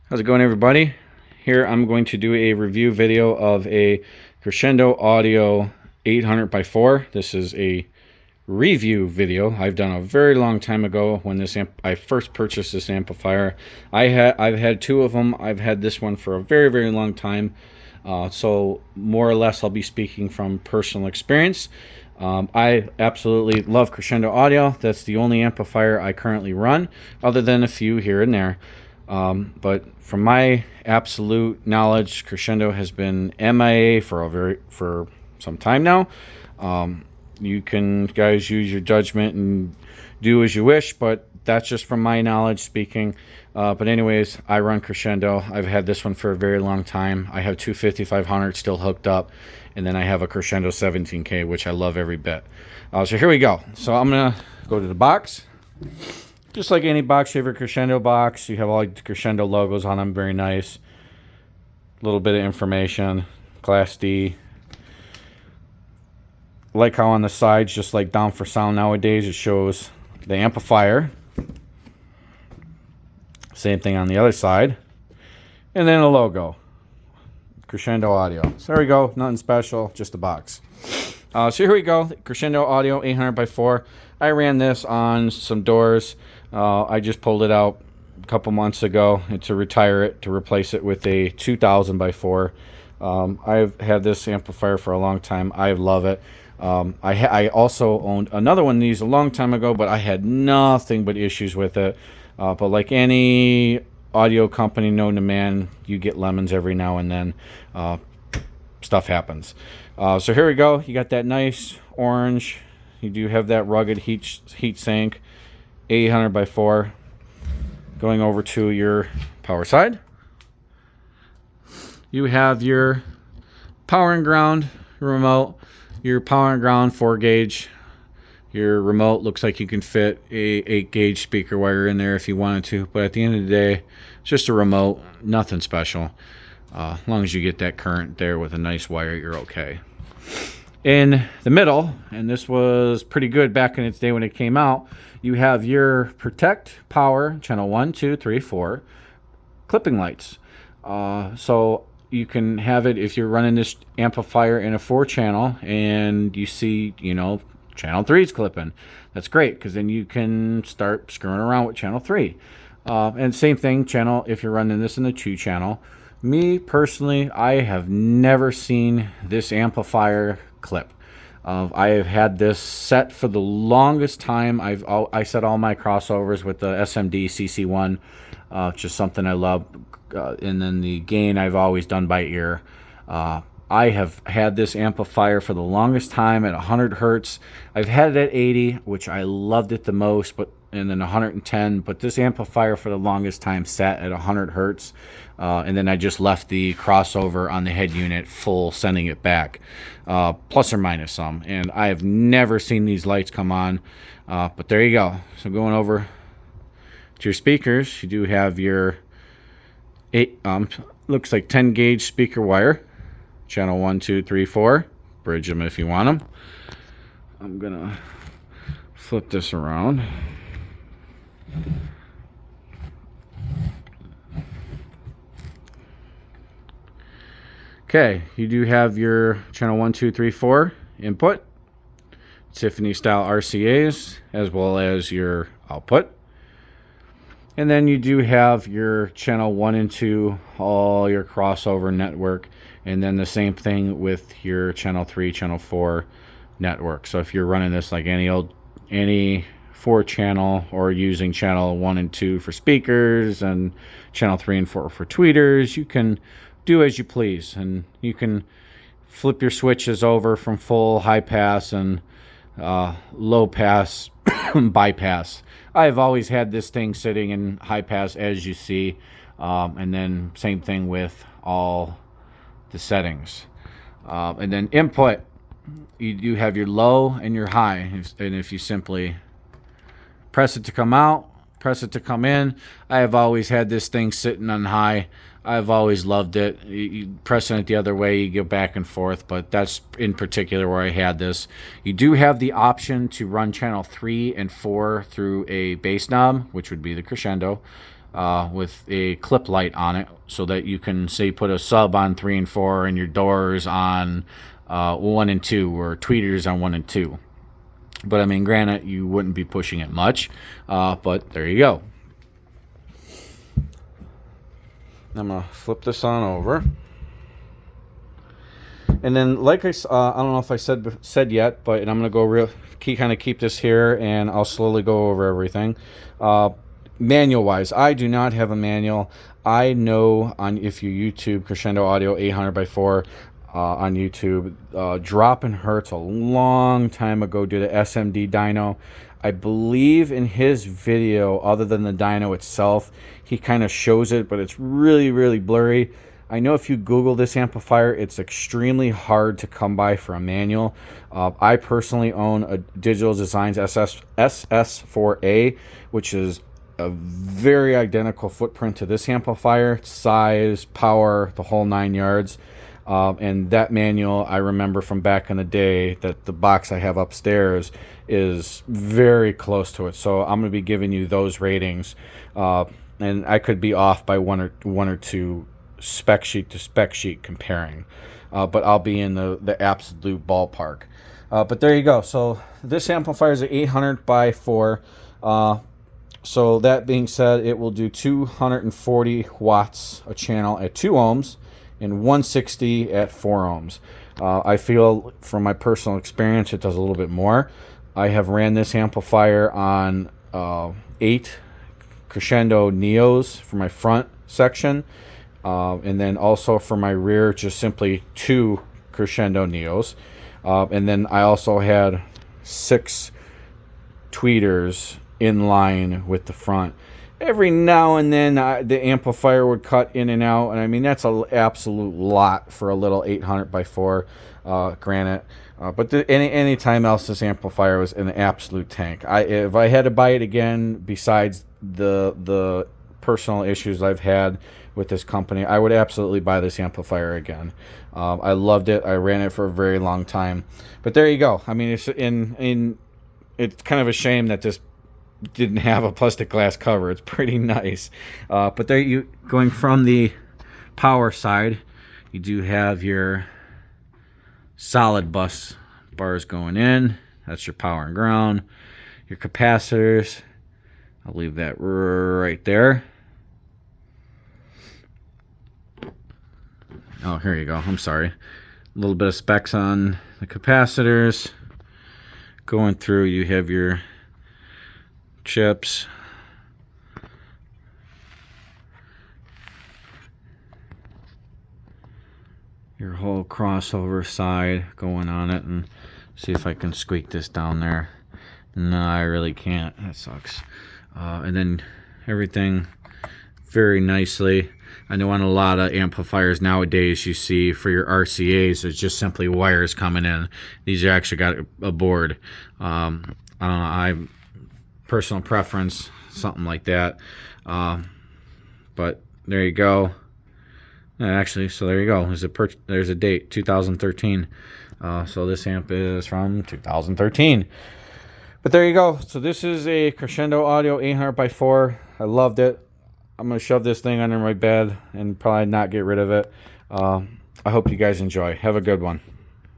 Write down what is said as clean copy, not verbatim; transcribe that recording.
How's it going, everybody? Here I'm going to do a review video of a Crescendo Audio 800x4. This is a review video I've done a very long time ago when I first purchased this amplifier. I've had two of them. I've had this one for a very long time. So more or less I'll be speaking from personal experience. I absolutely love Crescendo Audio. That's the only amplifier I currently run, other than a few here and there. But from my absolute knowledge, Crescendo has been MIA for some time now. You can, guys, use your judgment and do as you wish, but that's just from my knowledge speaking. But anyways, I run Crescendo. I've had this one for a very long time. I have two 5500s still hooked up, and then I have a Crescendo 17K, which I love every bit. So here we go. So I'm gonna go to the box. Just like any box, you have your Crescendo box. You have all the Crescendo logos on them, very nice. A little bit of information, Class D. Like how on the sides, just like Down for Sound nowadays, it shows the amplifier. Same thing on the other side. And then a logo, Crescendo Audio. So there we go, nothing special, just a box. So here we go, Crescendo Audio 800x4. I ran this on some doors. I just pulled it out a couple months ago to retire it, to replace it with a 2000x4. I've had this amplifier for a long time. I love it. I also owned another one of these a long time ago, but I had nothing but issues with it. But like any audio company known to man, you get lemons every now and then. Stuff happens. So here we go. You got that nice orange. You do have that rugged heat sink, 800x4. Going over to your power side, you have your power and ground remote. Your power and ground 4-gauge. Your remote looks like you can fit a 8-gauge speaker wire in there if you wanted to, but at the end of the day, it's just a remote, nothing special. As long as you get that current there with a nice wire, you're okay. In the middle, and this was pretty good back in its day when it came out, you have your Protect Power channel 1, 2, 3, 4 clipping lights. So you can have it if you're running this amplifier in a 4-channel and you see, channel 3's clipping. That's great, because then you can start screwing around with channel 3. And same thing, if you're running this in the 2-channel. Me personally, I have never seen this amplifier clip. I have had this set for the longest time. I set all my crossovers with the SMD CC1, just something I love. And then the gain I've always done by ear. I have had this amplifier for the longest time at 100 hertz. I've had it at 80, which I loved it the most, and then 110. But this amplifier for the longest time sat at 100 hertz. And then I just left the crossover on the head unit full, sending it back, plus or minus some. And I have never seen these lights come on. But there you go. So going over to your speakers, you do have your looks like 10-gauge speaker wire, channel 1, 2, 3, 4. Bridge them if you want them. I'm gonna flip this around. Okay, you do have your channel 1, 2, 3, 4 input, Symphony style RCAs, as well as your output. And then you do have your channel 1 and 2, all your crossover network, and then the same thing with your channel 3, channel 4 network. So if you're running this like any 4-channel, or using channel 1 and 2 for speakers and channel 3 and 4 for tweeters, you can do as you please, and you can flip your switches over from full high pass and low pass bypass. I've always had this thing sitting in high pass, as you see, and then same thing with all the settings. And then input, you do have your low and your high, and if you simply press it to come out, press it to come in. I have always had this thing sitting on high. I've always loved it. You pressing it the other way, you go back and forth, but that's in particular where I had this. You do have the option to run channel 3 and 4 through a bass knob, which would be the Crescendo. with a clip light on it, so that you can, say, put a sub on 3 and 4 and your doors on 1 and 2, or tweeters on 1 and 2. But I mean, granted, you wouldn't be pushing it much, but there you go. I'm gonna flip this on over, and then, like I don't know if I said yet, but I'm gonna go kind of keep this here, and I'll slowly go over everything. Manual wise, I do not have a manual. I know if you YouTube Crescendo Audio 800x4 on YouTube, Drop and Hertz a long time ago did a SMD dyno. I believe in his video, other than the dyno itself, he kind of shows it, but it's really, really blurry. I know if you Google this amplifier, it's extremely hard to come by for a manual. I personally own a Digital Designs SS4A, which is a very identical footprint to this amplifier, size, power, the whole 9 yards. And that manual, I remember from back in the day, that the box I have upstairs is very close to it. So I'm going to be giving you those ratings, and I could be off by one or two spec sheet to spec sheet comparing, but I'll be in the absolute ballpark. But there you go. So this amplifier is an 800x4. So that being said, it will do 240 watts a channel at 2 ohms and 160 at 4 ohms. I feel, from my personal experience, it does a little bit more. I have ran this amplifier on 8 Crescendo Neos for my front section, and then also for my rear, just simply 2 Crescendo Neos. And then I also had 6 tweeters in line with the front. Every now and then the amplifier would cut in and out, and I mean, that's an absolute lot for a little 800x4 granite. But any time else, this amplifier was an absolute tank. If I had to buy it again, besides the personal issues I've had with this company, I would absolutely buy this amplifier again. I loved it. I ran it for a very long time. But there you go. I mean, it's it's kind of a shame that this didn't have a plastic glass cover. It's pretty nice. But there you, going from the power side, you do have your solid bus bars going in. That's your power and ground. Your capacitors, I'll leave that right there. Oh, here you go. I'm sorry. A little bit of specs on the capacitors. Going through, you have your chips, your whole crossover side going on it, and see if I can squeak this down there. No, I really can't. That sucks. And then everything very nicely. I know on a lot of amplifiers nowadays, you see for your RCAs, it's just simply wires coming in. These are actually got a board. I don't know. Personal preference, something like that. But there you go. Actually, so there you go. There's a date, 2013. So this amp is from 2013. But there you go. So this is a Crescendo Audio 800x4. I loved it. I'm going to shove this thing under my bed and probably not get rid of it. I hope you guys enjoy. Have a good one.